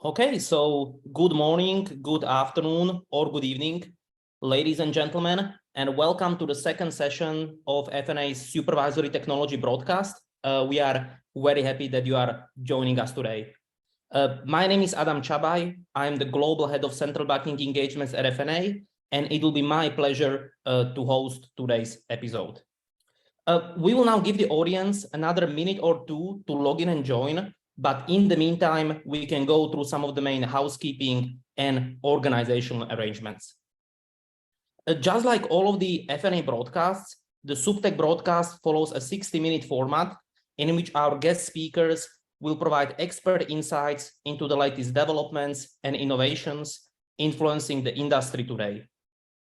Okay, so good morning, good afternoon, or good evening, ladies and gentlemen, and welcome to the second session of FNA's Supervisory Technology Broadcast. We are very happy that you are joining us today. My name is Adam Chabaj. I'm the Global Head of Central Banking Engagements at FNA, and it will be my pleasure to host today's episode. We will now give the audience another minute or two to log in and join. But in the meantime, we can go through some of the main housekeeping and organizational arrangements. Just like all of the FNA broadcasts, the Suptech broadcast follows a 60-minute format in which our guest speakers will provide expert insights into the latest developments and innovations influencing the industry today.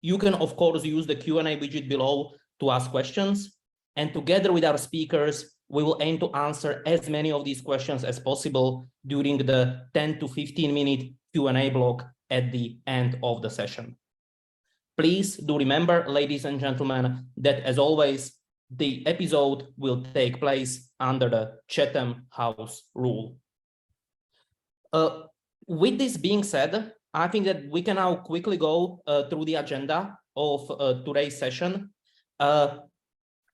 You can, of course, use the Q&A widget below to ask questions, and together with our speakers, we will aim to answer as many of these questions as possible during the 10 to 15-minute Q&A block at the end of the session. Please do remember, ladies and gentlemen, that as always, the episode will take place under the Chatham House rule. With this being said, I think that we can now quickly go through the agenda of today's session.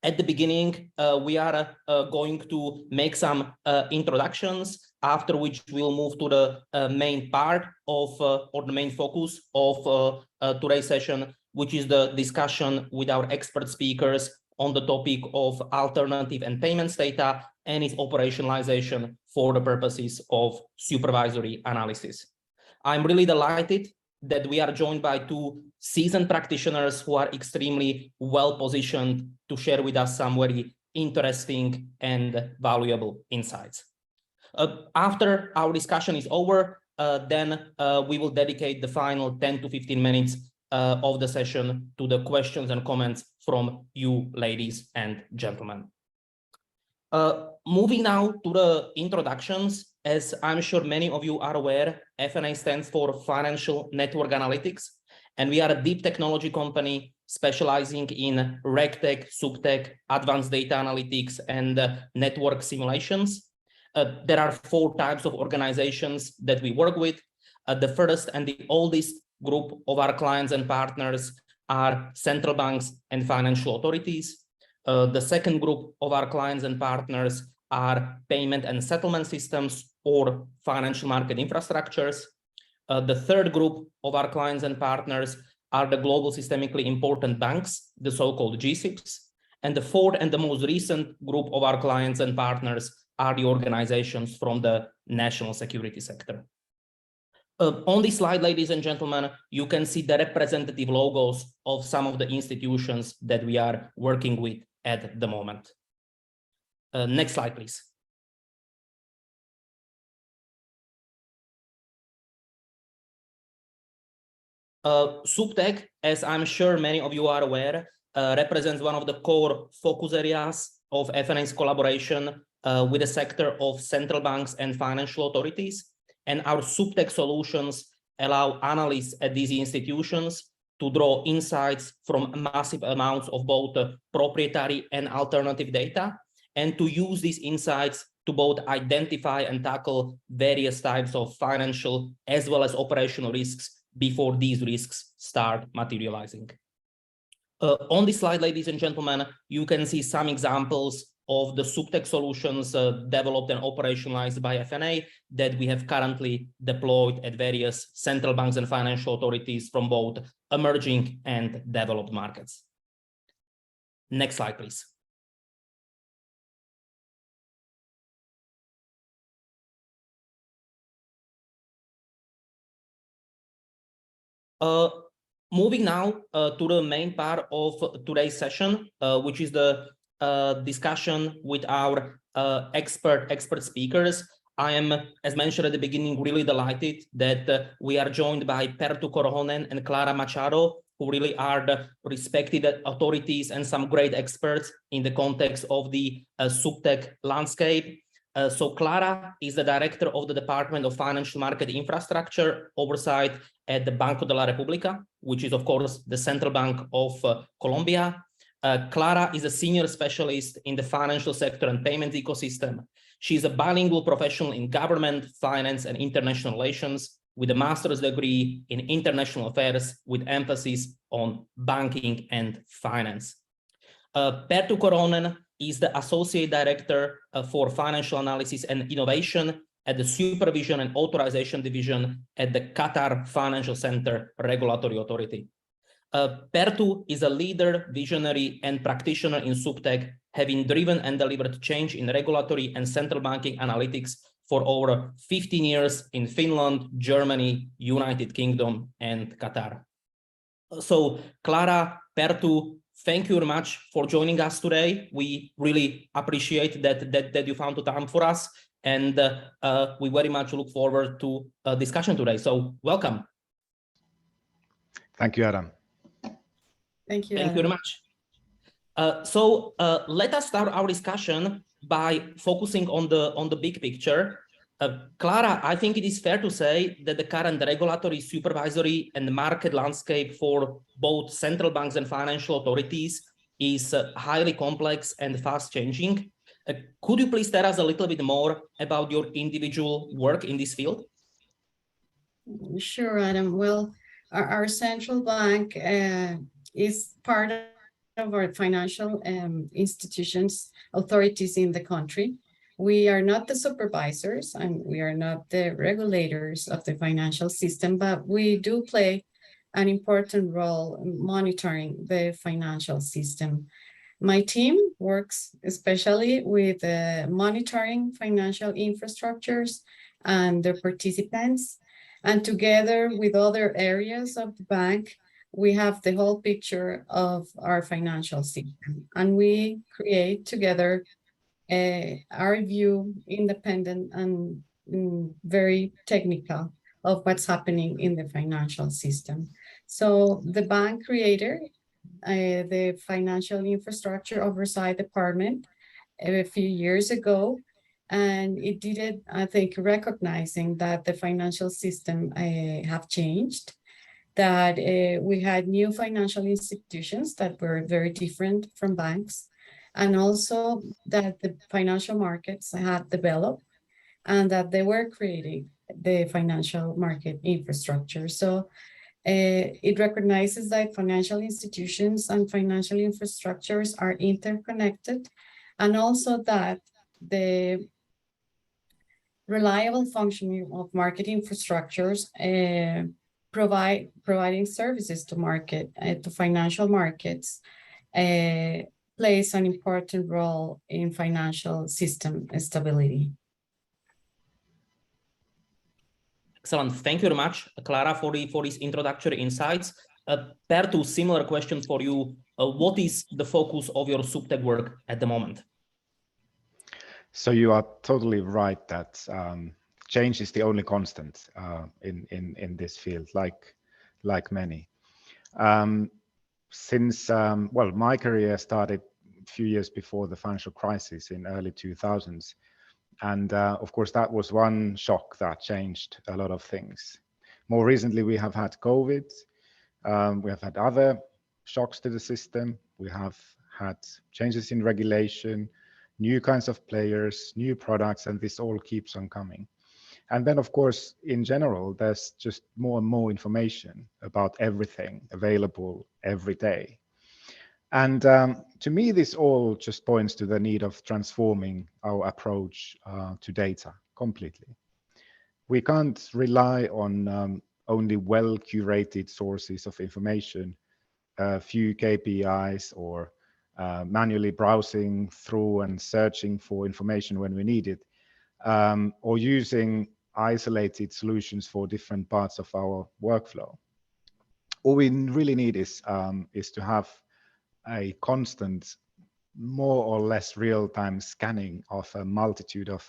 At the beginning, we are going to make some introductions, after which we'll move to the main part of, or the main focus of today's session, which is the discussion with our expert speakers on the topic of alternative and payments data and its operationalization for the purposes of supervisory analysis. I'm really delighted that we are joined by two seasoned practitioners who are extremely well positioned to share with us some very interesting and valuable insights. After our discussion is over, then we will dedicate the final 10 to 15 minutes of the session to the questions and comments from you, ladies and gentlemen. Moving now to the introductions, as I'm sure many of you are aware, FNA stands for Financial Network Analytics, and we are a deep technology company specializing in RegTech, Suptech, advanced data analytics, and network simulations. There are four types of organizations that we work with. The first and the oldest group of our clients and partners are central banks and financial authorities. The second group of our clients and partners are payment and settlement systems or financial market infrastructures. The third group of our clients and partners are the global systemically important banks, the so-called GSIBs. And the fourth and the most recent group of our clients and partners are the organizations from the national security sector. On this slide, ladies and gentlemen, you can see the representative logos of some of the institutions that we are working with at the moment. Next slide, please. Suptech, as I'm sure many of you are aware, represents one of the core focus areas of FNA's collaboration with the sector of central banks and financial authorities. And our Suptech solutions allow analysts at these institutions to draw insights from massive amounts of both proprietary and alternative data, and to use these insights to both identify and tackle various types of financial as well as operational risks before these risks start materializing. On this slide, ladies and gentlemen, you can see some examples of the Suptech solutions developed and operationalized by FNA that we have currently deployed at various central banks and financial authorities from both emerging and developed markets. Next slide, please. Moving now to the main part of today's session, which is the discussion with our expert speakers. I am, as mentioned at the beginning, really delighted that we are joined by Perttu Korhonen and Clara Machado, who really are the respected authorities and some great experts in the context of the Suptech landscape. So Clara is the director of the Department of Financial Market Infrastructure Oversight at the Banco de la República, which is, of course, the central bank of Colombia. Clara is a senior specialist in the financial sector and payments ecosystem. She is a bilingual professional in government, finance, and international relations with a master's degree in international affairs with emphasis on banking and finance. Perttu Korhonen is the Associate Director for Financial Analysis and Innovation at the Supervision and Authorization Division at the Qatar Financial Center Regulatory Authority. Perttu is a leader, visionary, and practitioner in Suptech, having driven and delivered change in regulatory and central banking analytics for over 15 years in Finland, Germany, United Kingdom, and Qatar. So, Clara, Perttu, thank you very much for joining us today. We really appreciate that you found the time for us, and we very much look forward to a discussion today. So, welcome. Thank you, Adam. Thank you. Thank you very much. So let us start our discussion by focusing on the big picture. Clara, I think it is fair to say that the current regulatory, supervisory, and market landscape for both central banks and financial authorities is highly complex and fast changing. Could you please tell us a little bit more about your individual work in this field? Sure, Adam. Well, our central bank is part of our financial institutions, authorities in the country. We are not the supervisors and we are not the regulators of the financial system, but we do play an important role in monitoring the financial system. My team works especially with monitoring financial infrastructures and their participants, and together with other areas of the bank, we have the whole picture of our financial system, and we create together our view, independent and very technical, of what's happening in the financial system. So the bank created the Financial Infrastructure Oversight Department a few years ago, and it did it, I think, recognizing that the financial system have changed, that we had new financial institutions that were very different from banks, and also that the financial markets had developed and that they were creating the financial market infrastructure. So it recognizes that financial institutions and financial infrastructures are interconnected, and also that the reliable functioning of market infrastructures providing services to to financial markets plays an important role in financial system stability. Excellent. Thank you very much, Clara, for these introductory insights. Perttu, similar question for you. What is the focus of your Suptech work at the moment? So you are totally right that change is the only constant in this field, like many. Since my career started a few years before the financial crisis in early 2000s, and of course that was one shock that changed a lot of things. More recently, we have had COVID. We have had other shocks to the system. We have had changes in regulation, new kinds of players, new products, and this all keeps on coming. And then, of course, in general, there's just more and more information about everything available every day. And to me, this all just points to the need of transforming our approach to data completely. We can't rely on only well-curated sources of information, a few KPIs, or manually browsing through and searching for information when we need it, or using isolated solutions for different parts of our workflow. All we really need is to have a constant, more or less real-time scanning of a multitude of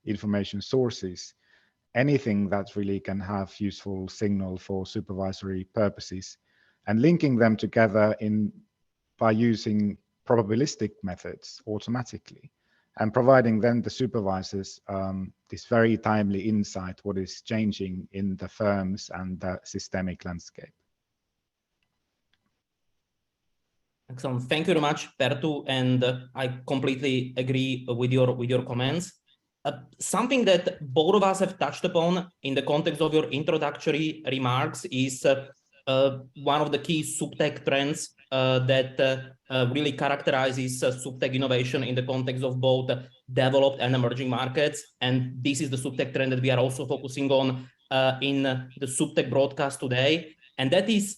information sources, anything that really can have useful signal for supervisory purposes, and linking them together by using probabilistic methods automatically, and providing then the supervisors this very timely insight what is changing in the firms and the systemic landscape. Excellent. Thank you very much, Perttu, and I completely agree with your comments. Something that both of us have touched upon in the context of your introductory remarks is one of the key Suptech trends that really characterizes Suptech innovation in the context of both developed and emerging markets. And this is the Suptech trend that we are also focusing on in the Suptech broadcast today. And that is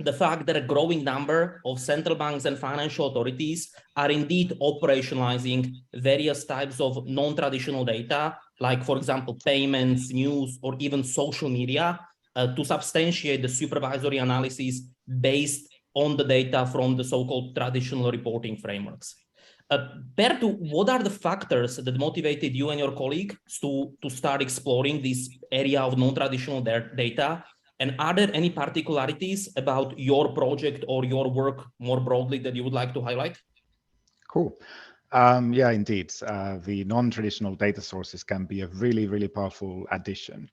the fact that a growing number of central banks and financial authorities are indeed operationalizing various types of non-traditional data, like, for example, payments, news, or even social media, to substantiate the supervisory analysis based on the data from the so-called traditional reporting frameworks. Perttu, what are the factors that motivated you and your colleagues to start exploring this area of non-traditional data? And are there any particularities about your project or your work more broadly that you would like to highlight? Cool. Yeah, indeed. The non-traditional data sources can be a really, really powerful addition.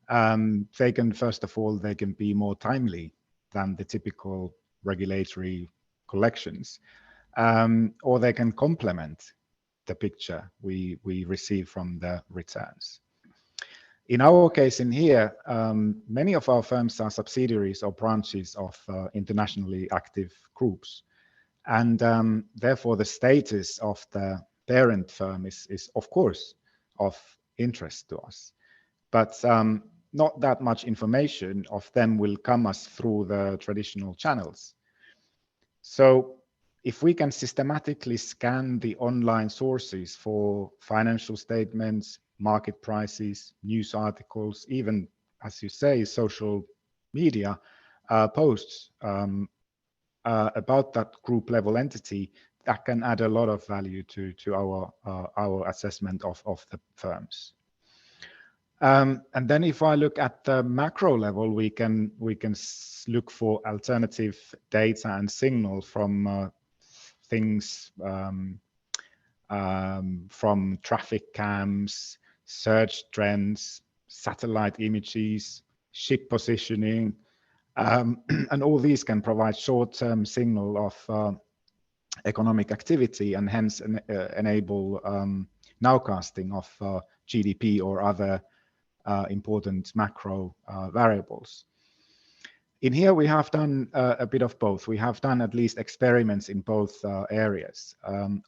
They can, first of all, they can be more timely than the typical regulatory collections, or they can complement the picture we receive from the returns. In our case in here, many of our firms are subsidiaries or branches of internationally active groups. And therefore, the status of the parent firm is of course, of interest to us. But not that much information of them will come us through the traditional channels. So if we can systematically scan the online sources for financial statements, market prices, news articles, even, as you say, social media posts about that group level entity, that can add a lot of value to our assessment of the firms. And then if I look at the macro level, we can look for alternative data and signal from things from traffic cams, search trends, satellite images, ship positioning, and all these can provide short-term signal of economic activity and hence enable nowcasting of GDP or other important macro variables. In here, we have done a bit of both. We have done at least experiments in both areas.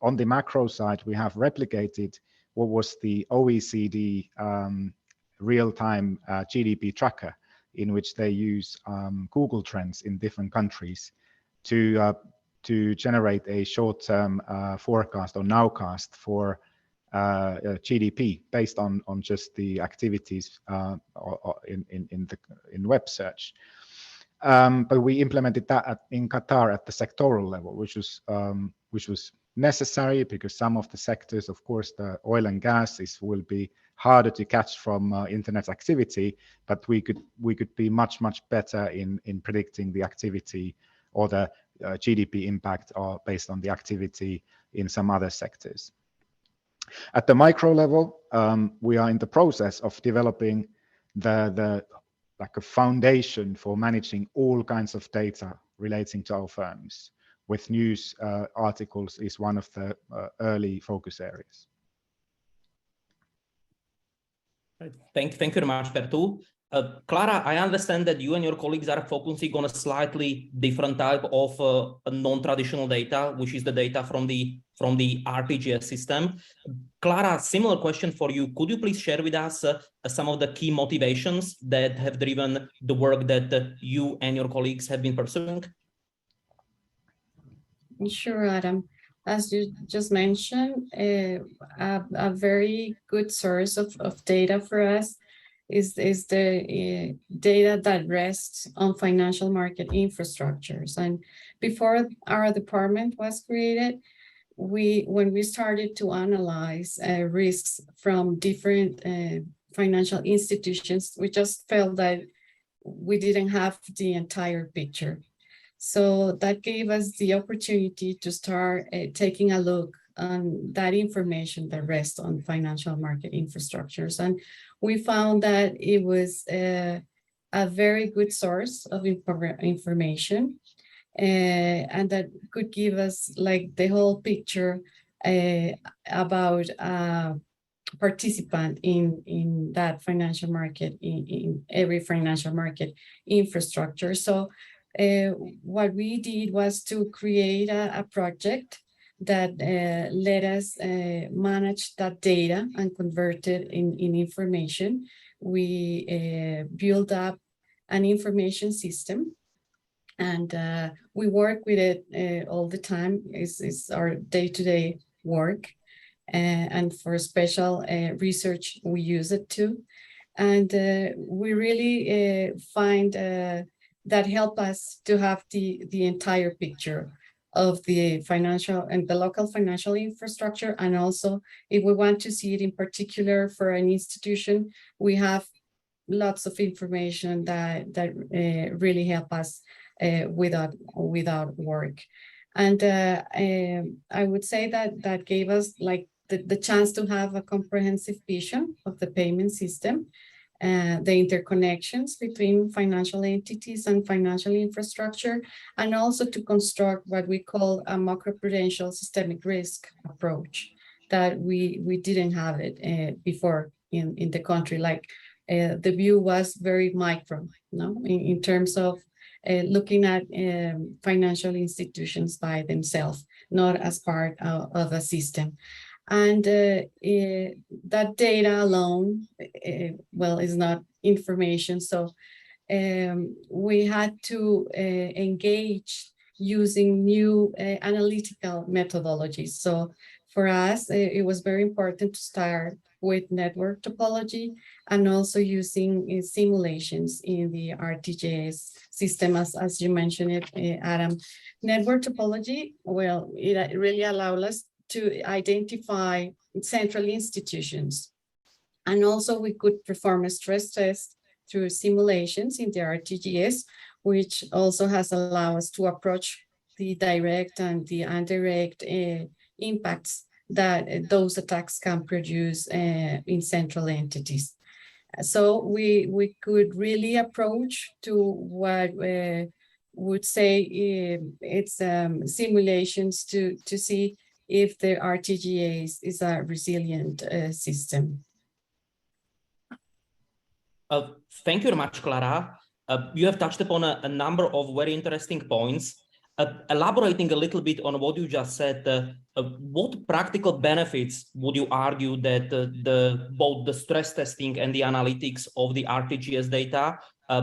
On the macro side, we have replicated what was the OECD real-time GDP tracker, in which they use Google Trends in different countries to generate a short-term forecast or nowcast for GDP based on just the activities in web search. But we implemented that in Qatar at the sectoral level, which was necessary because some of the sectors, of course, the oil and gas will be harder to catch from internet activity, but we could be much better in predicting the activity or the GDP impact based on the activity in some other sectors. At the micro level, we are in the process of developing like a foundation for managing all kinds of data relating to our firms, with news articles is one of the early focus areas. Thank you very much, Perttu. Clara, I understand that you and your colleagues are focusing on a slightly different type of non-traditional data, which is the data from the RTGS system. Clara, similar question for you. Could you please share with us some of the key motivations that have driven the work that you and your colleagues have been pursuing? Sure, Adam. As you just mentioned, a very good source of data for us is the data that rests on financial market infrastructures. And before our department was created, when we started to analyze risks from different financial institutions, we just felt that we didn't have the entire picture. So that gave us the opportunity to start taking a look on that information that rests on financial market infrastructures. And we found that it was a very good source of information. and that could give us like the whole picture about participant in that financial market, in every financial market infrastructure. So what we did was to create a project that let us manage that data and convert it in information. We built up an information system, and we work with it all the time. It's our day-to-day work. And for special research, we use it too. And we really find that help us to have the entire picture of the financial and the local financial infrastructure. And also, if we want to see it in particular for an institution, we have lots of information that really help us without work. And I would say that gave us like the chance to have a comprehensive vision of the payment system, the interconnections between financial entities and financial infrastructure, and also to construct what we call a macroprudential systemic risk approach that we didn't have it before in the country. Like the view was very micro, no, in terms of looking at financial institutions by themselves, not as part of a system. And that data alone, well, is not information. So we had to engage using new analytical methodologies. So for us, it was very important to start with network topology and also using simulations in the RTGS system, as you mentioned it, Adam. Network topology, well, it really allowed us to identify central institutions. And also we could perform a stress test through simulations in the RTGS, which also has allowed us to approach the direct and the indirect impacts that those attacks can produce in central entities. So we could really approach to what would say it's simulations to see if the RTGS is a resilient system. Thank you very much, Clara. You have touched upon a number of very interesting points. Elaborating a little bit on what you just said, what practical benefits would you argue that both the stress testing and the analytics of the RTGS data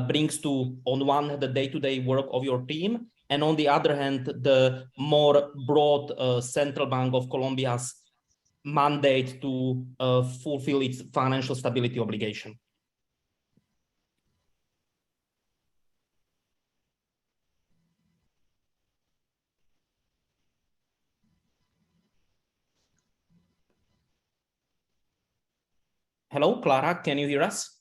brings to, on one hand, the day-to-day work of your team, and on the other hand, the more broad Central Bank of Colombia's mandate to fulfill its financial stability obligation? Hello, Clara, can you hear us?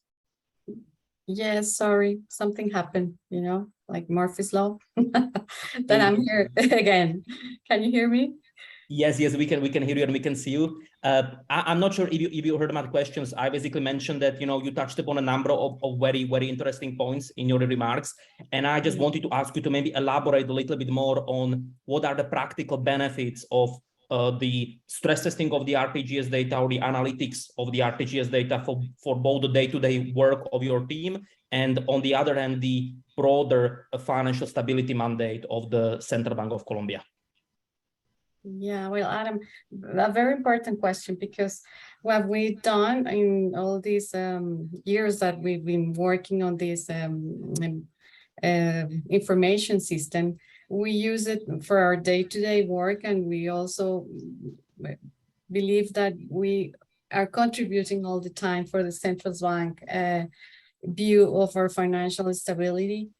Yes, sorry, something happened, you know, like Murphy's Law. Then I'm here again. Can you hear me? Yes, we can hear you and we can see you. I'm not sure if you heard my questions. I basically mentioned that, you know, you touched upon a number of very, very interesting points in your remarks. And I just wanted to ask you to maybe elaborate a little bit more on what are the practical benefits of the stress testing of the RTGS data or the analytics of the RTGS data for both the day-to-day work of your team, and on the other hand, the broader financial stability mandate of the Central Bank of Colombia. Yeah, well, Adam, a very important question, because what we've done in all these years that we've been working on this information system, we use it for our day-to-day work, and we also believe that we are contributing all the time for the central bank view of our financial stability.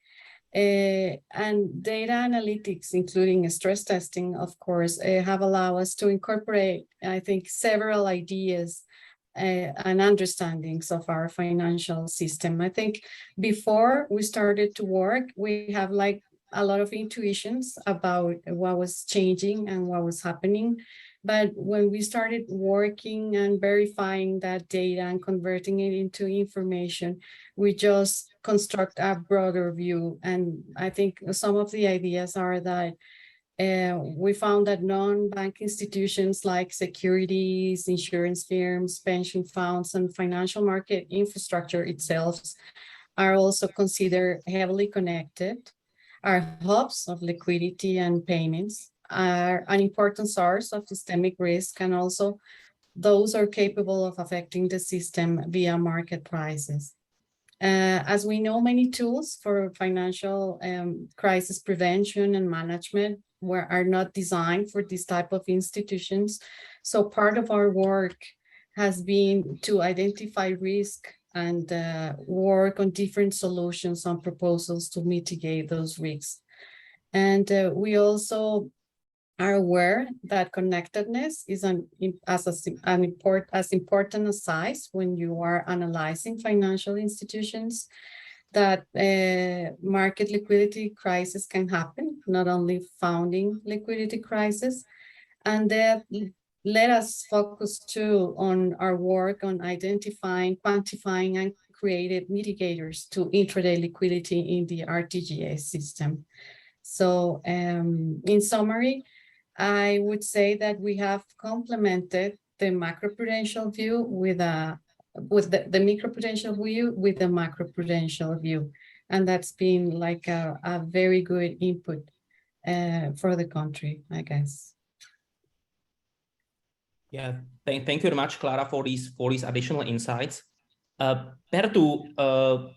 And data analytics, including stress testing, of course, have allowed us to incorporate, I think, several ideas and understandings of our financial system. I think before we started to work, we have like a lot of intuitions about what was changing and what was happening. But when we started working and verifying that data and converting it into information, we just construct a broader view. And I think some of the ideas are that we found that non-bank institutions like securities, insurance firms, pension funds, and financial market infrastructure itself are also considered heavily connected, are hubs of liquidity and payments, are an important source of systemic risk, and also those are capable of affecting the system via market prices. As we know, many tools for financial crisis prevention and management are not designed for this type of institutions. So part of our work has been to identify risk and work on different solutions on proposals to mitigate those risks. And we also are aware that connectedness is as important as size when you are analyzing financial institutions, that market liquidity crisis can happen, not only founding liquidity crisis. And that let us focus too on our work on identifying, quantifying, and creative mitigators to intraday liquidity in the RTGS system. So in summary, I would say that we have complemented the macroprudential view with the microprudential view with the macroprudential view. And that's been like a very good input for the country, I guess. Yeah, thank you very much, Clara, for these additional insights. Perttu,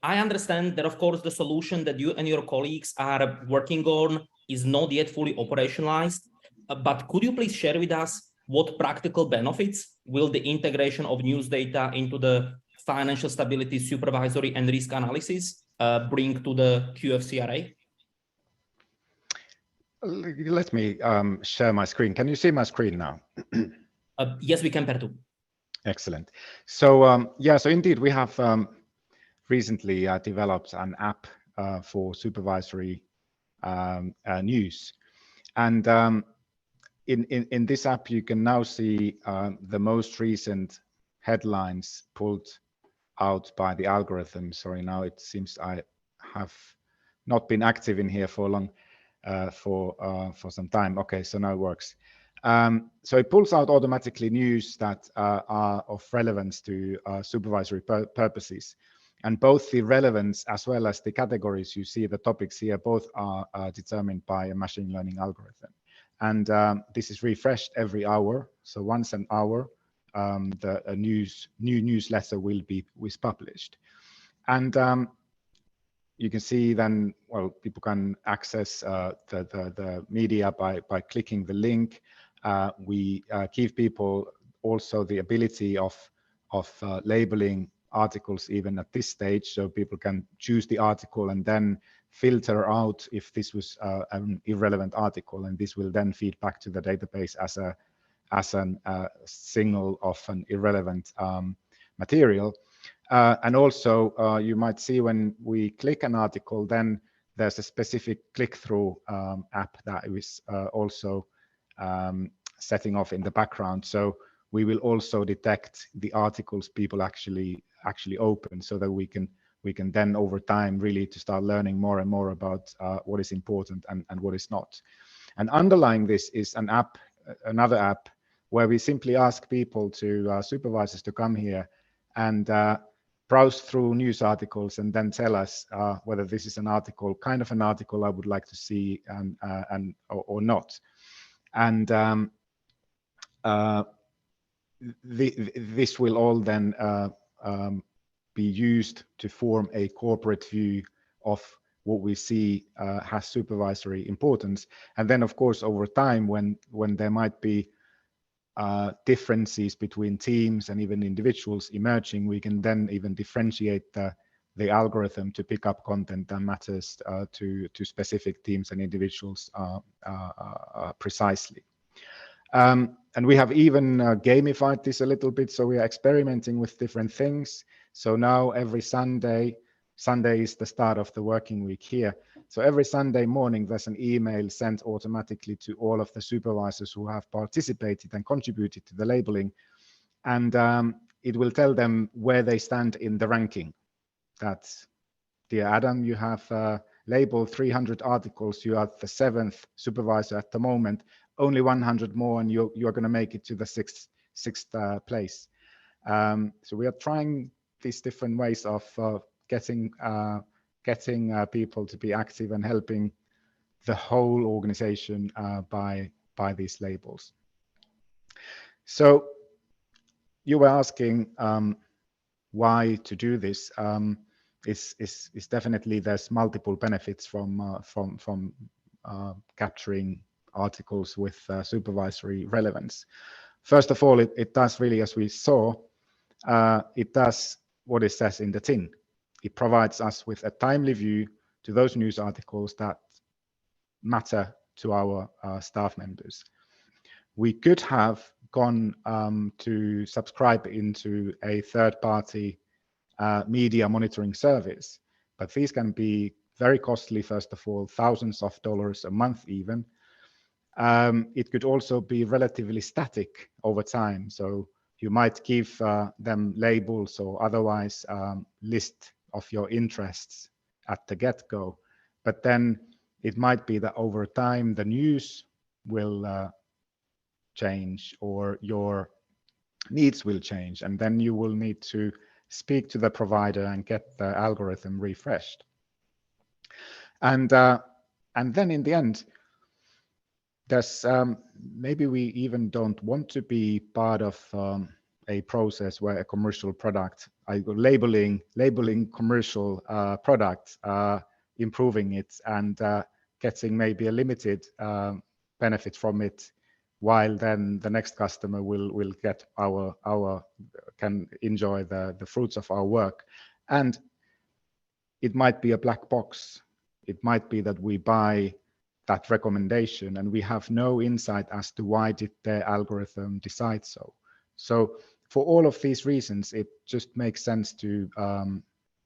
I understand that, of course, the solution that you and your colleagues are working on is not yet fully operationalized, but could you please share with us what practical benefits will the integration of news data into the financial stability supervisory and risk analysis bring to the QFCRA? Let me share my screen. Can you see my screen now? Yes, we can, Perttu. Excellent. So yeah, so indeed we have recently developed an app for supervisory news, and in this app you can now see the most recent headlines pulled out by the algorithm. Sorry, now it seems I have not been active in here for long, for some time. Okay, so now it works. So it pulls out automatically news that are of relevance to supervisory purposes. And both the relevance as well as the categories, you see the topics here, both are determined by a machine learning algorithm. And this is refreshed every hour. So once an hour, the new newsletter will be published. And you can see then, well, people can access the media by clicking the link. We give people also the ability of labeling articles even at this stage, so people can choose the article and then filter out if this was an irrelevant article, and this will then feed back to the database as a signal of an irrelevant material. And also you might see when we click an article, then there's a specific click-through app that is also setting off in the background. So we will also detect the articles people actually open, so that we can then over time really to start learning more and more about what is important and what is not. And underlying this is an app, another app, where we simply ask people to supervisors to come here and browse through news articles and then tell us whether this is an article, kind of an article I would like to see or not. And this will all then be used to form a corporate view of what we see has supervisory importance. And then, of course, over time, when there might be differences between teams and even individuals emerging, we can then even differentiate the algorithm to pick up content that matters to specific teams and individuals precisely. And we have even gamified this a little bit, so we are experimenting with different things. So now every Sunday is the start of the working week here. So every Sunday morning, there's an email sent automatically to all of the supervisors who have participated and contributed to the labeling. And it will tell them where they stand in the ranking. That's dear Adam, you have labeled 300 articles. You are the 7th supervisor at the moment. Only 100 more, and you are going to make it to the sixth place. So we are trying these different ways of getting people to be active and helping the whole organization by these labels. So you were asking why to do this. Is definitely there's multiple benefits from capturing articles with supervisory relevance. First of all, it does really, as we saw, it does what it says in the tin. It provides us with a timely view to those news articles that matter to our staff members. We could have gone to subscribe into a third-party media monitoring service, but these can be very costly, first of all, thousands of dollars a month even. It could also be relatively static over time. So you might give them labels or otherwise list of your interests at the get-go, but then it might be that over time the news will change or your needs will change, and then you will need to speak to the provider and get the algorithm refreshed. And then in the end, there's maybe we even don't want to be part of a process where a commercial product, labeling commercial product, improving it and getting maybe a limited benefit from it, while then the next customer will get can enjoy the fruits of our work. And it might be a black box. It might be that we buy that recommendation and we have no insight as to why did the algorithm decide so. So for all of these reasons, it just makes sense to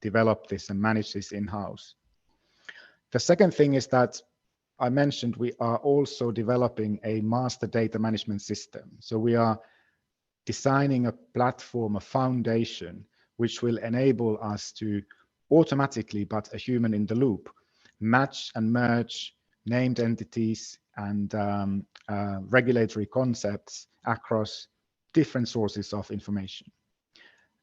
develop this and manage this in-house. The second thing is that I mentioned we are also developing a master data management system. So we are designing a platform, a foundation, which will enable us to automatically, but a human in the loop, match and merge named entities and regulatory concepts across different sources of information.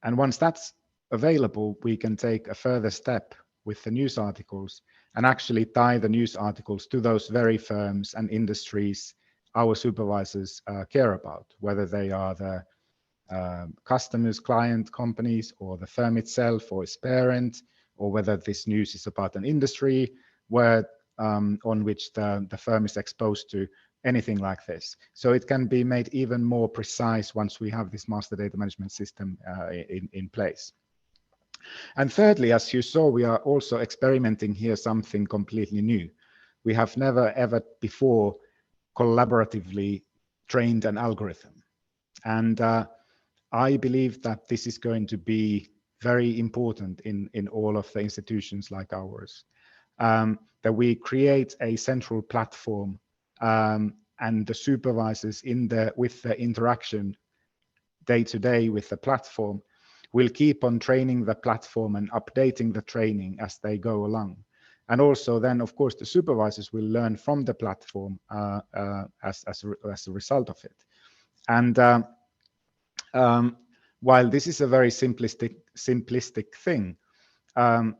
And once that's available, we can take a further step with the news articles and actually tie the news articles to those very firms and industries our supervisors care about, whether they are the customers, client companies, or the firm itself or its parent, or whether this news is about an industry where on which the firm is exposed to, anything like this. So it can be made even more precise once we have this master data management system in place. And thirdly, as you saw, we are also experimenting here something completely new. We have never ever before collaboratively trained an algorithm. And I believe that this is going to be very important in all of the institutions like ours, that we create a central platform and the supervisors with the interaction day to day with the platform will keep on training the platform and updating the training as they go along. And also then, of course, the supervisors will learn from the platform as a result of it. And while this is a very simplistic thing,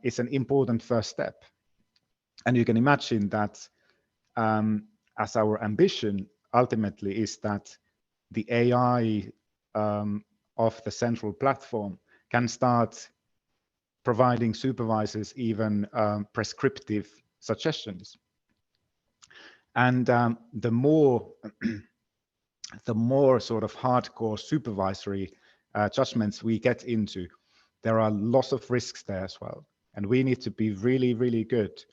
it's an important first step. And you can imagine that as our ambition ultimately is that the AI of the central platform can start providing supervisors even prescriptive suggestions. And the more sort of hardcore supervisory judgments we get into, there are lots of risks there as well. And we need to be really, really good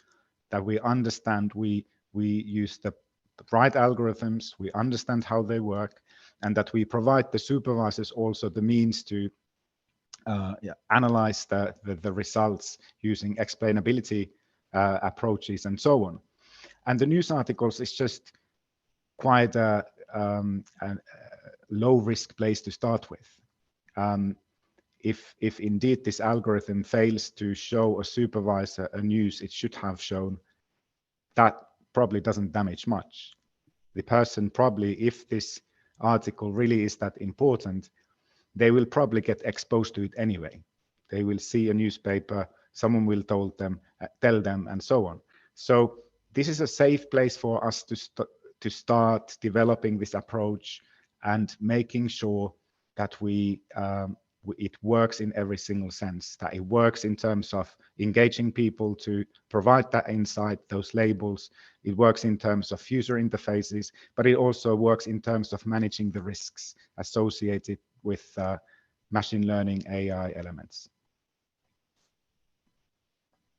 that we understand we use the right algorithms, we understand how they work, and that we provide the supervisors also the means to analyze the results using explainability approaches and so on. And the news articles is just quite a low risk place to start with. if indeed this algorithm fails to show a supervisor a news it should have shown, that probably doesn't damage much. The person probably, if this article really is that important, they will probably get exposed to it anyway. They will see a newspaper, someone will tell them, and so on. So this is a safe place for us to start developing this approach and making sure that it works in every single sense, that it works in terms of engaging people to provide that insight, those labels. It works in terms of user interfaces, but it also works in terms of managing the risks associated with machine learning AI elements.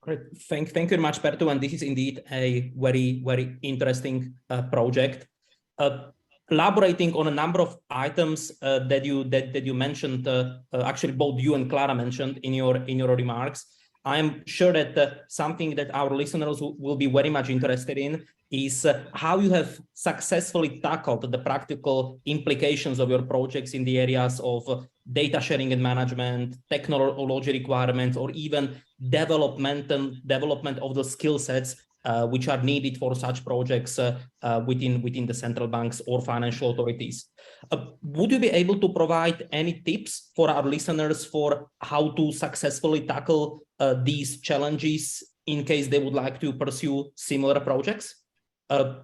Great. Thank you very much, Perttu. And this is indeed a very, very interesting project. Elaborating on a number of items that you mentioned, actually both you and Clara mentioned in your remarks. I'm sure that something that our listeners will be very much interested in is how you have successfully tackled the practical implications of your projects in the areas of data sharing and management, technology requirements, or even development of the skill sets which are needed for such projects within the central banks or financial authorities. Would you be able to provide any tips for our listeners for how to successfully tackle these challenges in case they would like to pursue similar projects?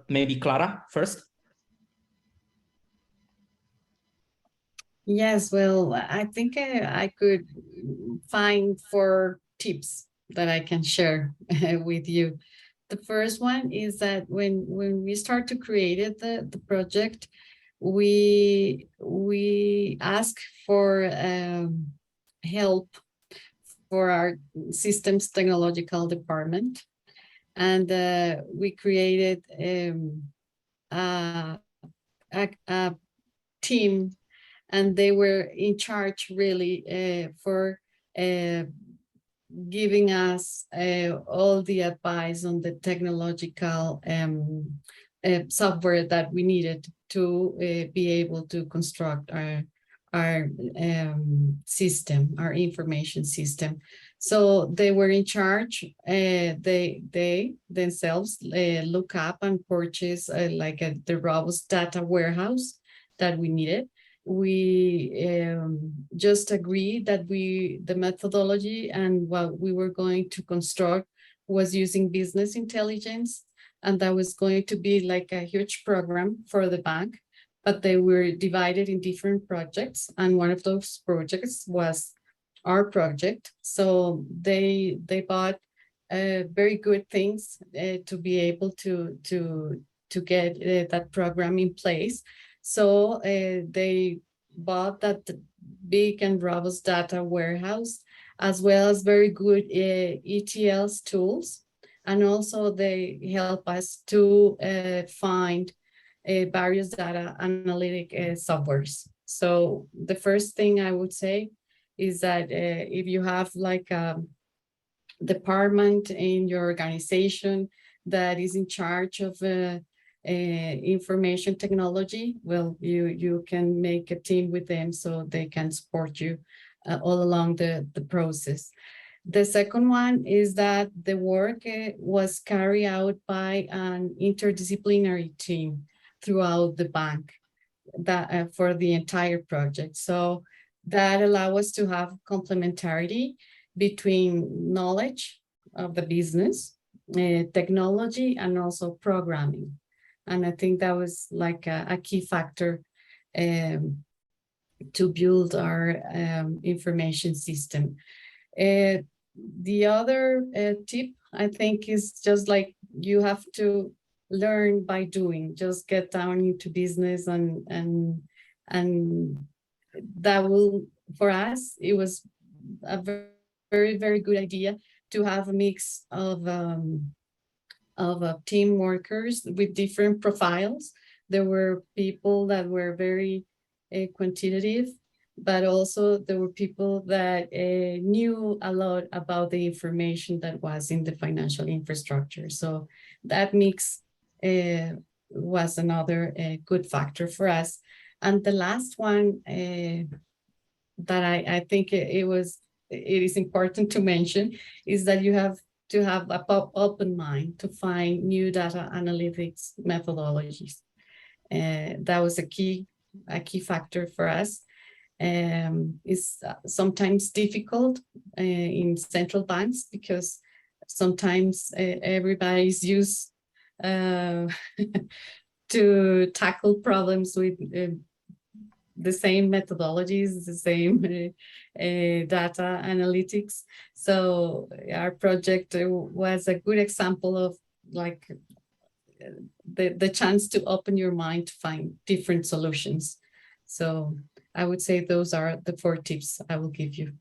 Maybe Clara first. Yes, well, I think I could find 4 tips that I can share with you. The first one is that when we start to create the project, we ask for help for our systems technological department, and we created a team, and they were in charge really for giving us all the advice on the technological software that we needed to be able to construct our system, our information system. So they were in charge. They themselves look up and purchase the robust data warehouse that we needed. We just agreed that the methodology and what we were going to construct was using business intelligence, and that was going to be like a huge program for the bank, but they were divided in different projects, and one of those projects was our project. So they bought very good things to be able to get that program in place. So they bought that big and robust data warehouse, as well as very good ETL's tools. And also they help us to find various data analytic softwares. So the first thing I would say is that if you have like a department in your organization that is in charge of information technology, well, you can make a team with them so they can support you all along the process. The second one is that the work was carried out by an interdisciplinary team throughout the bank that for the entire project. So that allows us to have complementarity between knowledge of the business, technology, and also programming. And I think that was like a key factor to build our information system. The other tip, I think, is just like you have to learn by doing. Just get down into business, and that will, for us, it was a very, very good idea to have a mix of team workers with different profiles. There were people that were very quantitative, but also there were people that knew a lot about the information that was in the financial infrastructure. So that mix was another good factor for us. And the last one that I think it is important to mention is that you have to have an open mind to find new data analytics methodologies. That was a key factor for us. It's sometimes difficult in central banks because sometimes everybody's used to tackle problems with the same methodologies, the same data analytics. So our project was a good example of like the chance to open your mind to find different solutions. So I would say those are the 4 tips I will give you.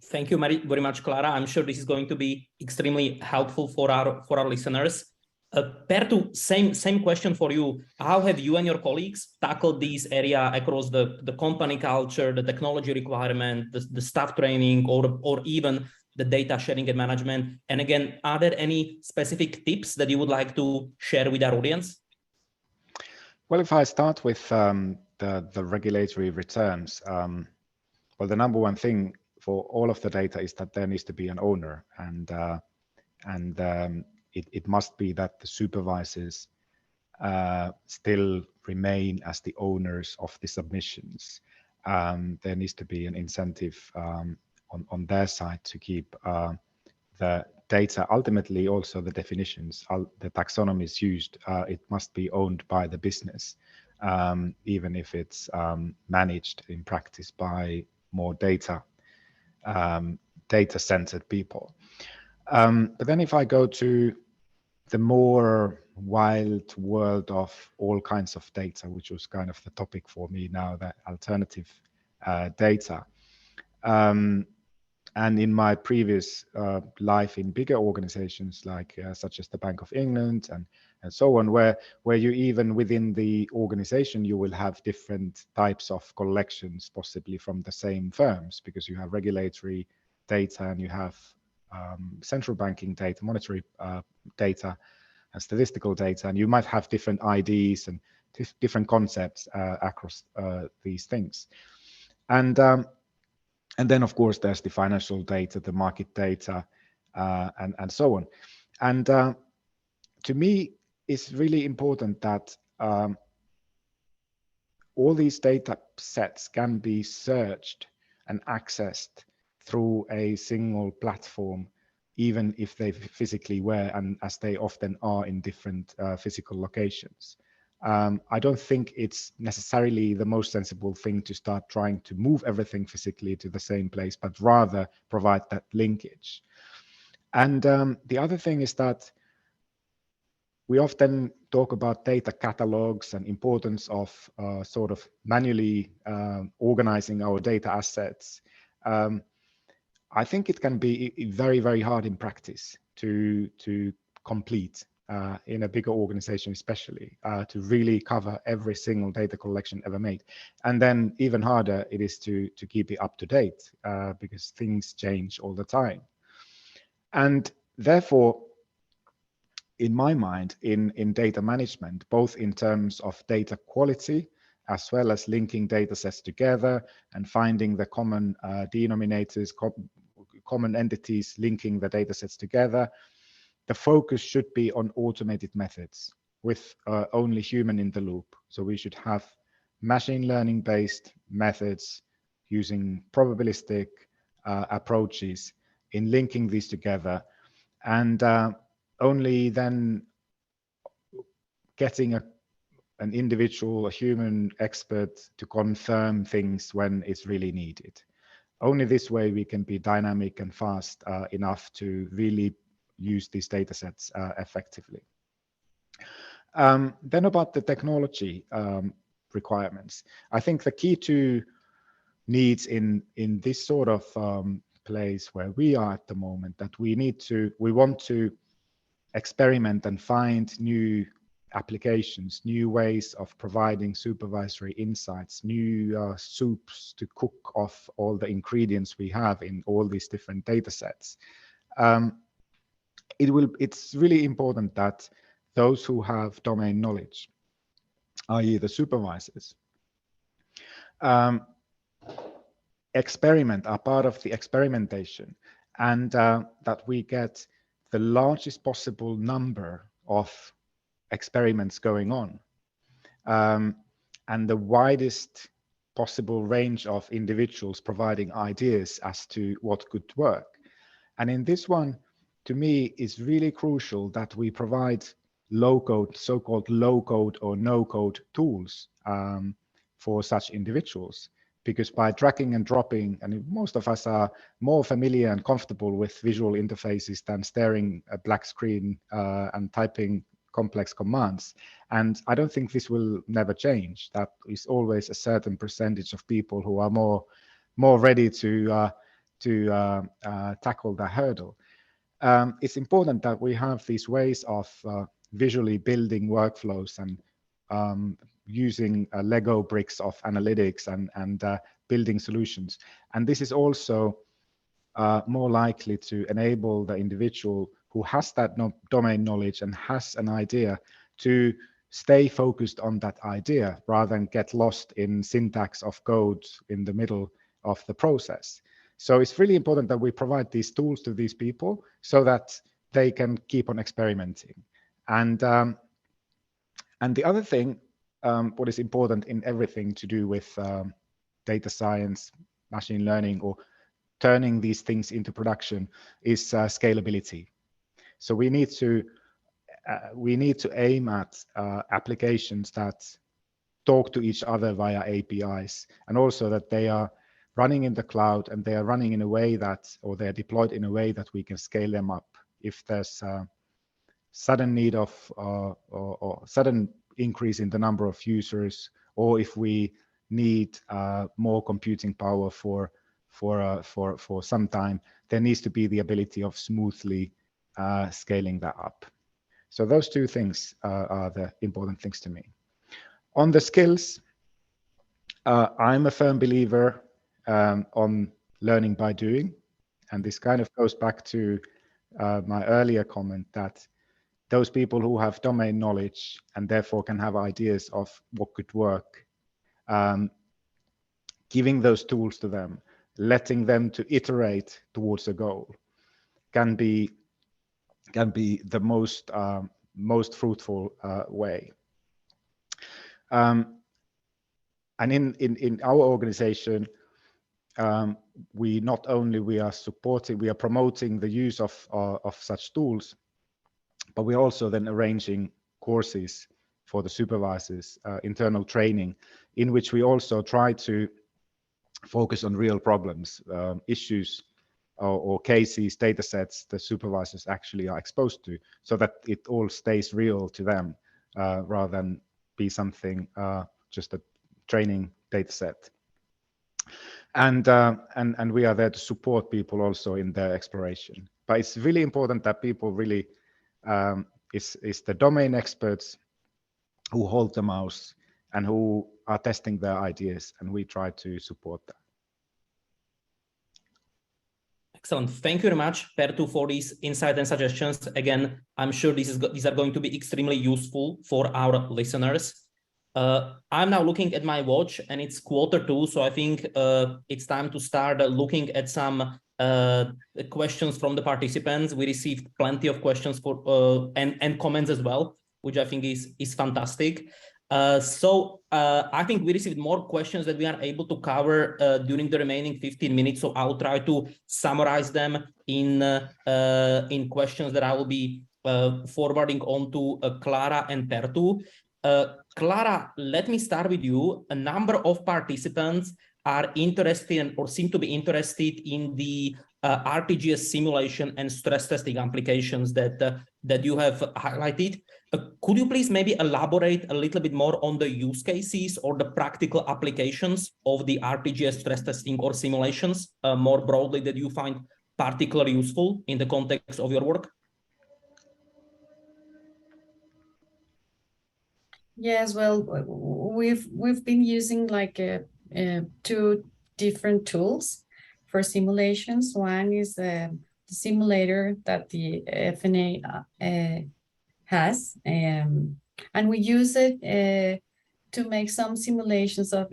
Thank you very much, Clara. I'm sure this is going to be extremely helpful for our listeners. Perttu, same question for you. How have you and your colleagues tackled this area across the company culture, the technology requirement, the staff training, or even the data sharing and management? And again, are there any specific tips that you would like to share with our audience? Well, if I start with the regulatory returns, well, the number one thing for all of the data is that there needs to be an owner, and it must be that the supervisors still remain as the owners of the submissions. There needs to be an incentive on their side to keep the data, ultimately also the definitions, the taxonomies used, it must be owned by the business, even if it's managed in practice by more data-centered people. But then if I go to the more wild world of all kinds of data, which was kind of the topic for me now, the alternative data. And in my previous life in bigger organizations like such as the Bank of England and so on, where you even within the organization, you will have different types of collections possibly from the same firms, because you have regulatory data and you have central banking data, monetary data and statistical data, and you might have different IDs and different concepts across these things. And then of course there's the financial data, the market data, and so on. And to me, it's really important that all these data sets can be searched and accessed through a single platform, even if they physically were, and as they often are in different physical locations. I don't think it's necessarily the most sensible thing to start trying to move everything physically to the same place, but rather provide that linkage. And the other thing is that we often talk about data catalogs and importance of sort of manually organizing our data assets. I think it can be very, very hard in practice to complete in a bigger organization, especially to really cover every single data collection ever made. And then even harder it is to keep it up to date because things change all the time. And therefore, in my mind, in data management, both in terms of data quality, as well as linking data sets together and finding the common denominators, common entities linking the data sets together, the focus should be on automated methods with only human in the loop. So we should have machine learning based methods using probabilistic approaches in linking these together, and only then getting an individual, a human expert to confirm things when it's really needed. Only this way we can be dynamic and fast enough to really use these data sets effectively. Then about the technology requirements, I think the key to needs in this sort of place where we are at the moment, that we want to experiment and find new applications, new ways of providing supervisory insights, new soups to cook off all the ingredients we have in all these different data sets. It's really important that those who have domain knowledge, i.e. the supervisors, experiment, are part of the experimentation, and that we get the largest possible number of experiments going on, and the widest possible range of individuals providing ideas as to what could work. And in this one, to me, it's really crucial that we provide low-code, so-called low-code or no-code tools for such individuals. Because by dragging and dropping, and most of us are more familiar and comfortable with visual interfaces than staring at a black screen and typing complex commands. And I don't think this will never change. That is always a certain percentage of people who are more ready to tackle the hurdle. It's important that we have these ways of visually building workflows and using Lego bricks of analytics and building solutions. And this is also more likely to enable the individual who has that domain knowledge and has an idea to stay focused on that idea rather than get lost in syntax of code in the middle of the process. So it's really important that we provide these tools to these people so that they can keep on experimenting. And the other thing, what is important in everything to do with data science, machine learning, or turning these things into production is scalability. So we need to aim at applications that talk to each other via APIs, and also that they are running in the cloud and they are running in a way that, or they are deployed in a way that we can scale them up if there's a sudden need of or sudden increase in the number of users, or if we need more computing power for some time, there needs to be the ability of smoothly scaling that up. So those two things are the important things to me. On the skills, I'm a firm believer on learning by doing. And this kind of goes back to my earlier comment that those people who have domain knowledge and therefore can have ideas of what could work, giving those tools to them, letting them to iterate towards a goal can be the most fruitful way. And in our organization, we not only we are promoting the use of such tools, but we're also then arranging courses for the supervisors, internal training, in which we also try to focus on real problems, issues or cases, data sets the supervisors actually are exposed to, so that it all stays real to them rather than be something just a training data set. And we are there to support people also in their exploration. But it's really important that people really is the domain experts who hold the mouse and who are testing their ideas, and we try to support that. Excellent. Thank you very much, Perttu, for these insights and suggestions. Again, I'm sure these are going to be extremely useful for our listeners. I'm now looking at my watch and it's 1:45, so I think it's time to start looking at some questions from the participants. We received plenty of questions for and comments as well, which I think is fantastic. So I think we received more questions that we are able to cover during the remaining 15 minutes. So I'll try to summarize them in questions that I will be forwarding on to Clara and Perttu. Clara, let me start with you. A number of participants are interested or seem to be interested in the RTGS simulation and stress testing applications that you have highlighted. Could you please maybe elaborate a little bit more on the use cases or the practical applications of the RTGS stress testing or simulations more broadly that you find particularly useful in the context of your work? Yes, well, we've been using like two different tools for simulations. One is the simulator that the FNA has, and we use it to make some simulations of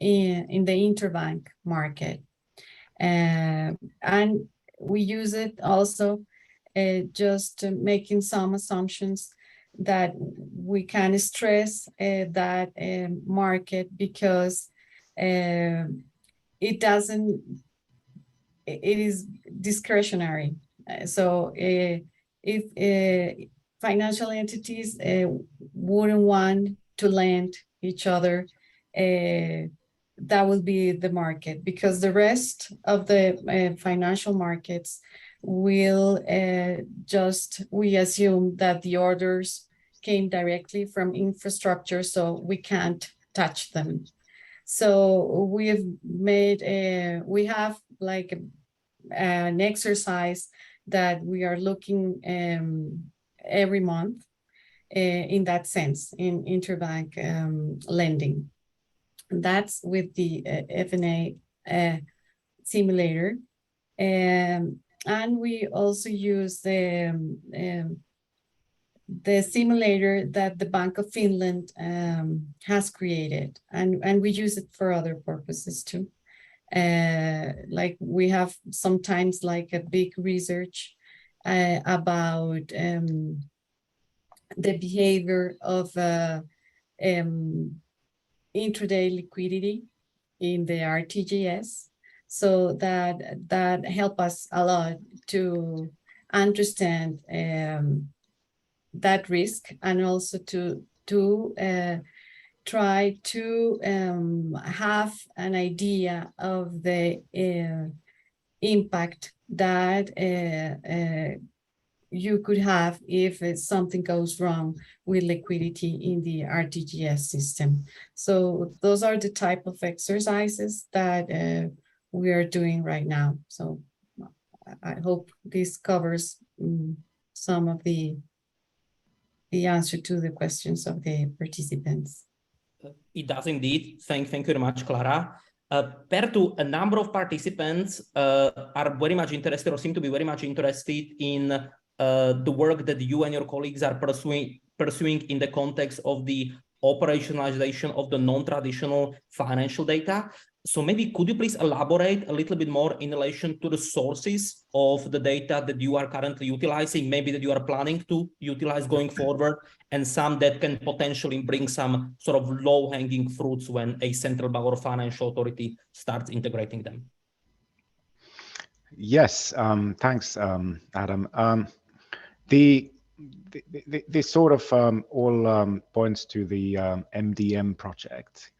in the interbank market. And we use it also just making some assumptions that we can stress that market because it is discretionary. So if financial entities wouldn't want to lend each other, that will be the market, because the rest of the financial markets will we assume that the orders came directly from infrastructure, so we can't touch them. So we have like an exercise that we are looking every month in that sense, in interbank lending. That's with the FNA simulator. And we also use the simulator that the Bank of Finland has created, and we use it for other purposes too. Like we have sometimes like a big research about the behavior of intraday liquidity in the RTGS. So that help us a lot to understand that risk, and also to try to have an idea of the impact that you could have if something goes wrong with liquidity in the RTGS system. So those are the type of exercises that we are doing right now. So I hope this covers some of the answer to the questions of the participants. It does indeed. Thank you very much, Clara. Perttu, a number of participants are very much interested, or seem to be very much interested in the work that you and your colleagues are pursuing in the context of the operationalization of the non-traditional financial data. So maybe could you please elaborate a little bit more in relation to the sources of the data that you are currently utilizing, maybe that you are planning to utilize going forward, and some that can potentially bring some sort of low-hanging fruits when a central bank or financial authority starts integrating them? Yes, thanks, Adam. This sort of all points to the MDM project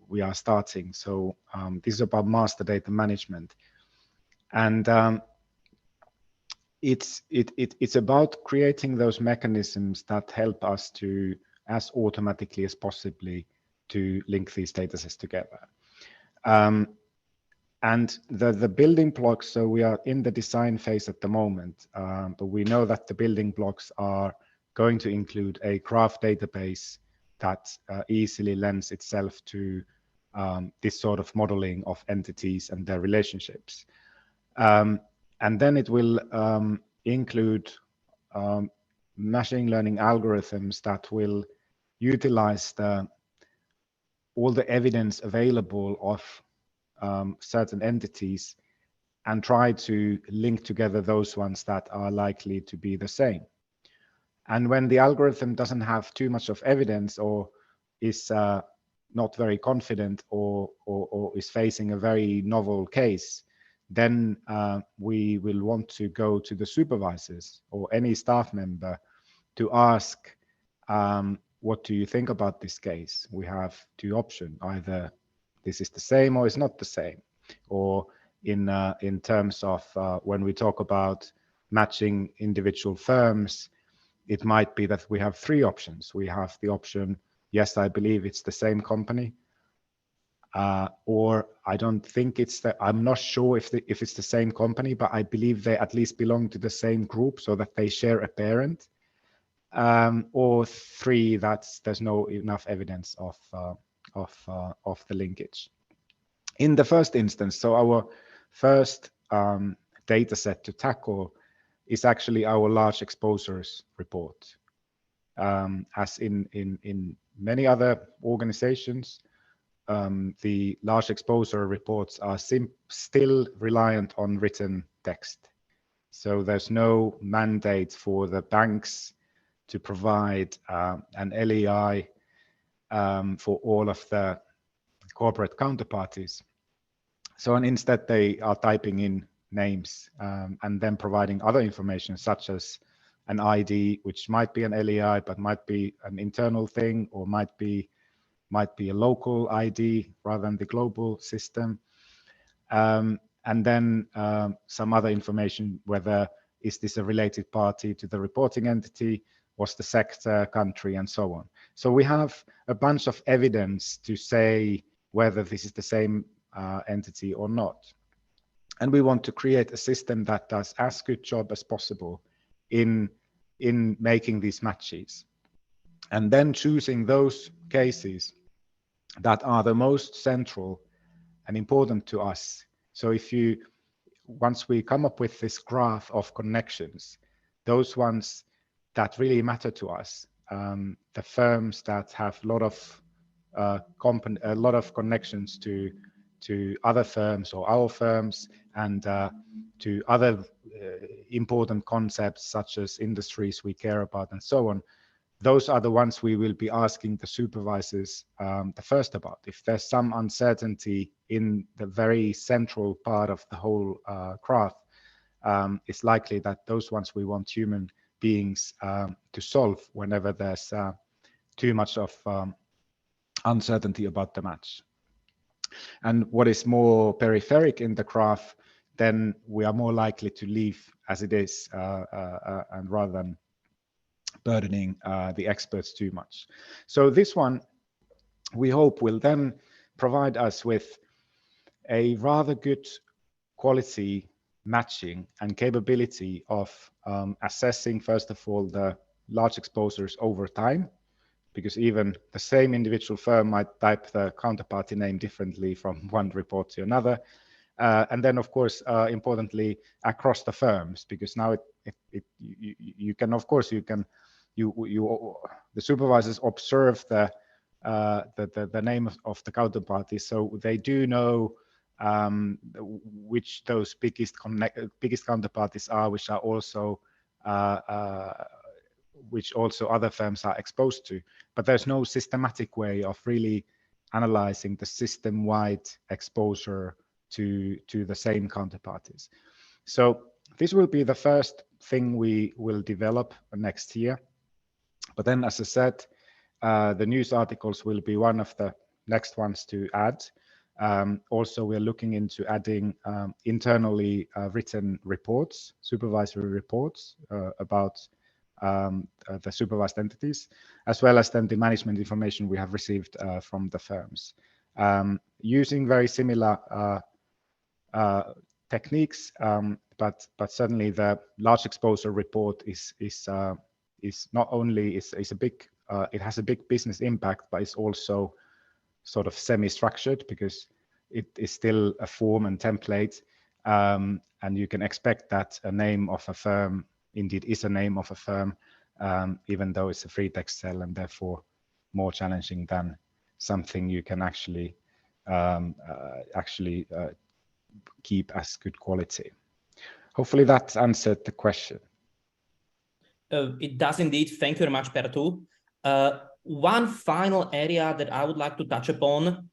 we are starting. So this is about master data management, and it's about creating those mechanisms that help us to, as automatically as possibly, to link these data sets together. And the building blocks, so we are in the design phase at the moment, but we know that the building blocks are going to include a graph database that easily lends itself to this sort of modeling of entities and their relationships. And then it will include machine learning algorithms that will utilize all the evidence available of certain entities and try to link together those ones that are likely to be the same. And when the algorithm doesn't have too much of evidence, or is not very confident, or is facing a very novel case, then we will want to go to the supervisors or any staff member to ask, what do you think about this case? We have two options: either this is the same or it's not the same. Or in terms of when we talk about matching individual firms, it might be that we have three options. We have the option, yes, I believe it's the same company, or I don't think it's I'm not sure if it's the same company, but I believe they at least belong to the same group so that they share a parent. Or three, there's no enough evidence of the linkage. In the first instance, so our first data set to tackle is actually our large exposures report. As in many other organizations, the large exposure reports are still reliant on written text. So there's no mandate for the banks to provide an LEI for all of the corporate counterparties. So instead they are typing in names and then providing other information such as an ID, which might be an LEI, but might be an internal thing, or might be a local ID rather than the global system. And then some other information, whether is this a related party to the reporting entity, what's the sector, country, and so on. So we have a bunch of evidence to say whether this is the same entity or not. And we want to create a system that does as good job as possible in making these matches. And then choosing those cases that are the most central and important to us. So once we come up with this graph of connections, those ones that really matter to us, the firms that have a lot of connections to other firms or our firms, and to other important concepts such as industries we care about and so on, those are the ones we will be asking the supervisors the first about. If there's some uncertainty in the very central part of the whole graph, it's likely that those ones we want human beings to solve whenever there's too much of uncertainty about the match. And what is more peripheric in the graph, then we are more likely to leave as it is, and rather than burdening the experts too much. So this one, we hope, will then provide us with a rather good quality matching and capability of assessing, first of all, the large exposures over time, because even the same individual firm might type the counterparty name differently from one report to another. And then, of course, importantly, across the firms, because now you can, of course, the supervisors observe the name of the counterparty, so they do know which those biggest counterparties are, which also other firms are exposed to. But there's no systematic way of really analyzing the system-wide exposure to the same counterparties. So this will be the first thing we will develop next year. But then, as I said, the news articles will be one of the next ones to add. Also, we're looking into adding internally written reports, supervisory reports about the supervised entities, as well as then the management information we have received from the firms. Using very similar techniques, but certainly the large exposure report is not only is a big, it has a big business impact, but it's also sort of semi-structured because it is still a form and template, and you can expect that a name of a firm indeed is a name of a firm, even though it's a free text cell and therefore more challenging than something you can actually keep as good quality. Hopefully that answered the question. It does indeed. Thank you very much, Perttu. One final area that I would like to touch upon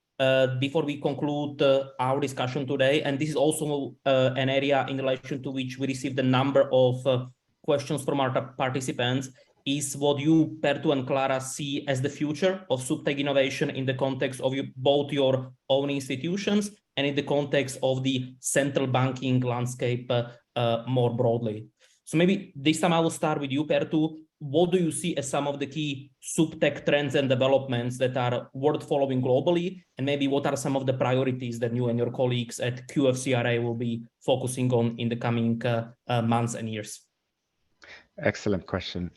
before we conclude our discussion today, and this is also an area in relation to which we received a number of questions from our participants, is what you, Perttu and Clara, see as the future of Suptech innovation in the context of both your own institutions and in the context of the central banking landscape more broadly. So maybe this time I will start with you, Perttu. What do you see as some of the key Suptech trends and developments that are worth following globally? And maybe what are some of the priorities that you and your colleagues at QFCRA will be focusing on in the coming months and years? Excellent question.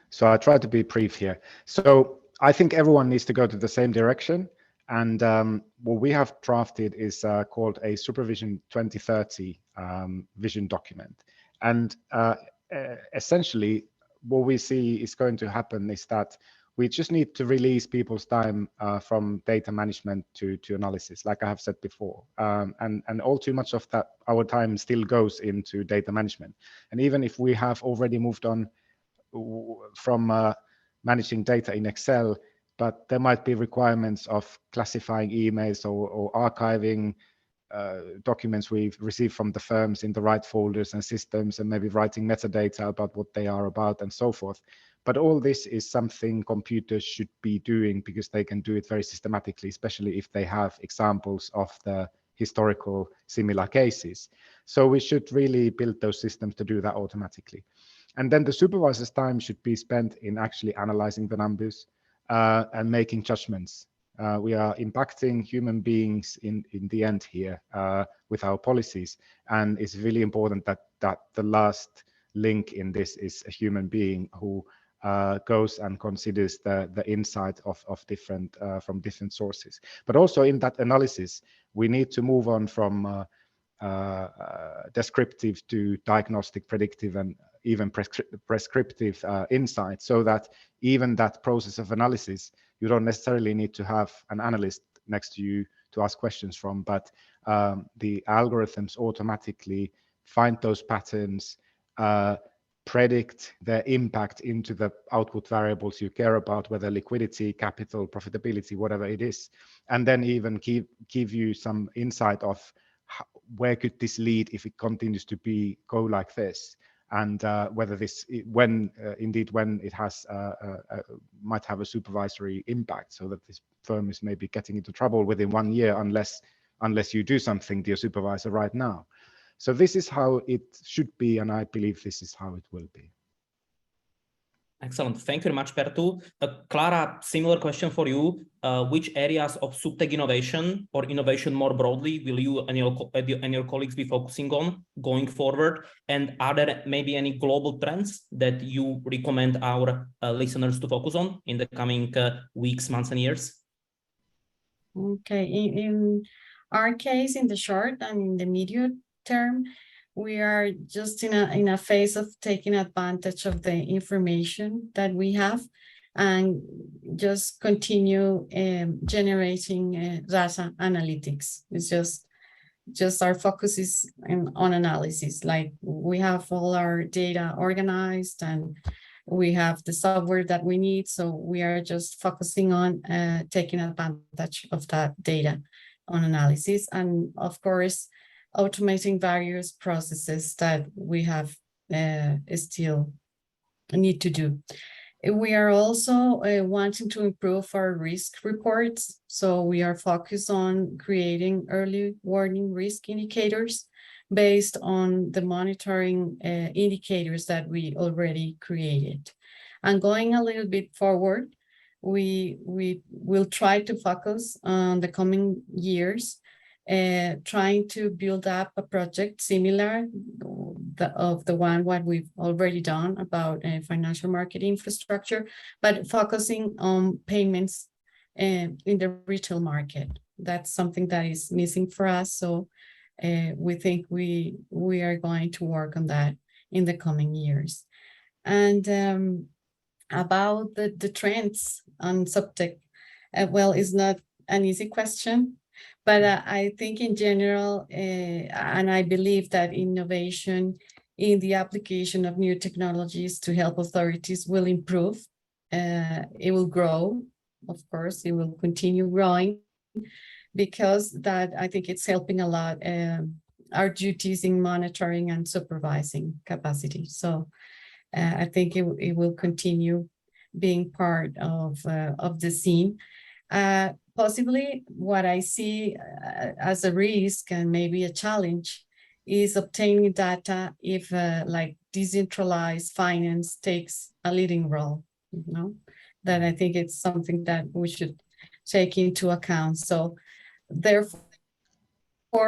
So I try to be brief here. So I think everyone needs to go to the same direction. And what we have drafted is called a Supervision 2030 vision document. And essentially, what we see is going to happen is that We just need to release people's time from data management to analysis, like I have said before. And all too much of that, our time still goes into data management. And even if we have already moved on from managing data in Excel, but there might be requirements of classifying emails or archiving documents we've received from the firms in the right folders and systems, and maybe writing metadata about what they are about and so forth. But all this is something computers should be doing because they can do it very systematically, especially if they have examples of the historical similar cases. So we should really build those systems to do that automatically. And then the supervisor's time should be spent in actually analyzing the numbers and making judgments. We are impacting human beings in the end here with our policies. And it's really important that the last link in this is a human being who goes and considers the insight of different from different sources. But also in that analysis, we need to move on from descriptive to diagnostic, predictive, and even prescriptive insight, so that even that process of analysis, you don't necessarily need to have an analyst next to you to ask questions from, but the algorithms automatically find those patterns, predict their impact into the output variables you care about, whether liquidity, capital, profitability, whatever it is, and then even give you some insight of where could this lead if it continues to go like this, and whether this, when it has might have a supervisory impact, so that this firm is maybe getting into trouble within 1 year unless you do something to your supervisor right now. So this is how it should be, and I believe this is how it will be. Excellent. Thank you very much, Perttu. Clara, similar question for you. Which areas of Suptech innovation or innovation more broadly will you and your colleagues be focusing on going forward? And are there maybe any global trends that you recommend our listeners to focus on in the coming weeks, months, and years? Okay. In our case, in the short and in the medium term, we are just in a phase of taking advantage of the information that we have and just continue generating data analytics. It's just our focus is on analysis. Like, we have all our data organized and we have the software that we need. So we are just focusing on taking advantage of that data on analysis. And of course, automating various processes that we have still need to do. We are also wanting to improve our risk reports. So we are focused on creating early warning risk indicators based on the monitoring indicators that we already created. And going a little bit forward, we will try to focus on the coming years, trying to build up a project similar of the one what we've already done about financial market infrastructure, but focusing on payments in the retail market. That's something that is missing for us. So we think we are going to work on that in the coming years. And about the trends on Suptech, well, it's not an easy question. But I think in general, and I believe that innovation in the application of new technologies to help authorities will improve. It will grow, of course, it will continue growing, because that I think it's helping a lot our duties in monitoring and supervising capacity. So I think it will continue being part of the scene. Possibly what I see as a risk and maybe a challenge is obtaining data if like decentralized finance takes a leading role, you know, that I think it's something that we should take into account. So therefore,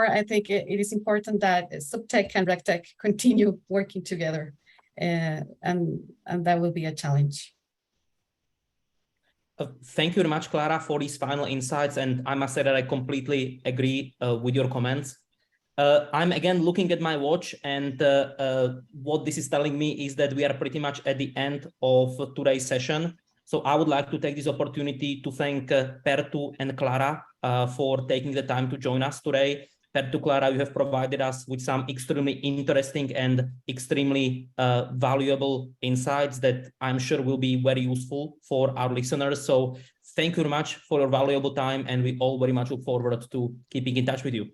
I think it is important that Suptech and RegTech continue working together, and that will be a challenge. Thank you very much, Clara, for these final insights. And I must say that I completely agree with your comments. I'm again looking at my watch, and what this is telling me is that we are pretty much at the end of today's session. So I would like to take this opportunity to thank Perttu and Clara for taking the time to join us today. Perttu, Clara, you have provided us with some extremely interesting and extremely valuable insights that I'm sure will be very useful for our listeners. So thank you very much for your valuable time, and we all very much look forward to keeping in touch with you.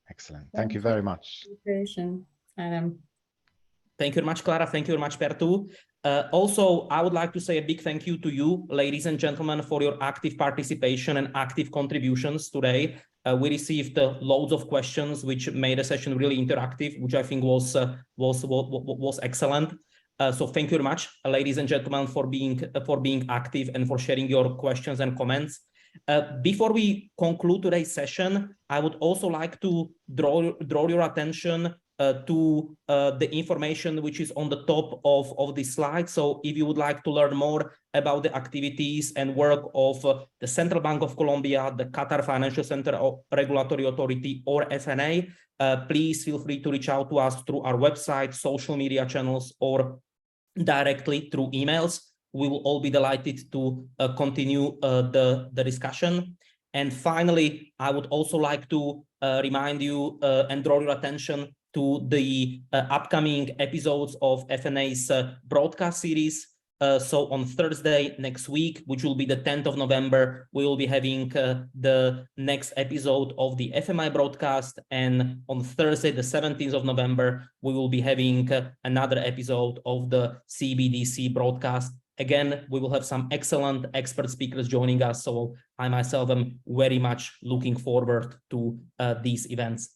Excellent. Thank you very much. Adam. Thank you very much, Clara. Thank you very much, Perttu. Also, I would like to say a big thank you to you, ladies and gentlemen, for your active participation and active contributions today. We received loads of questions, which made the session really interactive, which I think was excellent. So thank you very much, ladies and gentlemen, for being active and for sharing your questions and comments. Before we conclude today's session, I would also like to draw your attention to the information which is on the top of this slide. So if you would like to learn more about the activities and work of the Central Bank of Colombia, the Qatar Financial Center Regulatory Authority, or FNA, please feel free to reach out to us through our website, social media channels, or directly through emails. We will all be delighted to continue the discussion. And finally, I would also like to remind you and draw your attention to the upcoming episodes of FNA's broadcast series. So on Thursday next week, which will be the 10th of November, we will be having the next episode of the FMI broadcast. And on Thursday, the 17th of November, we will be having another episode of the CBDC broadcast. Again, we will have some excellent expert speakers joining us. So I myself am very much looking forward to these events.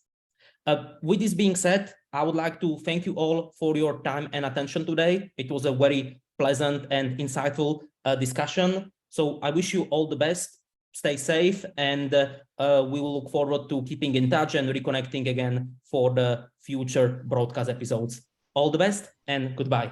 With this being said, I would like to thank you all for your time and attention today. It was a very pleasant and insightful discussion. So I wish you all the best. Stay safe, and we will look forward to keeping in touch and reconnecting again for the future broadcast episodes. All the best and goodbye.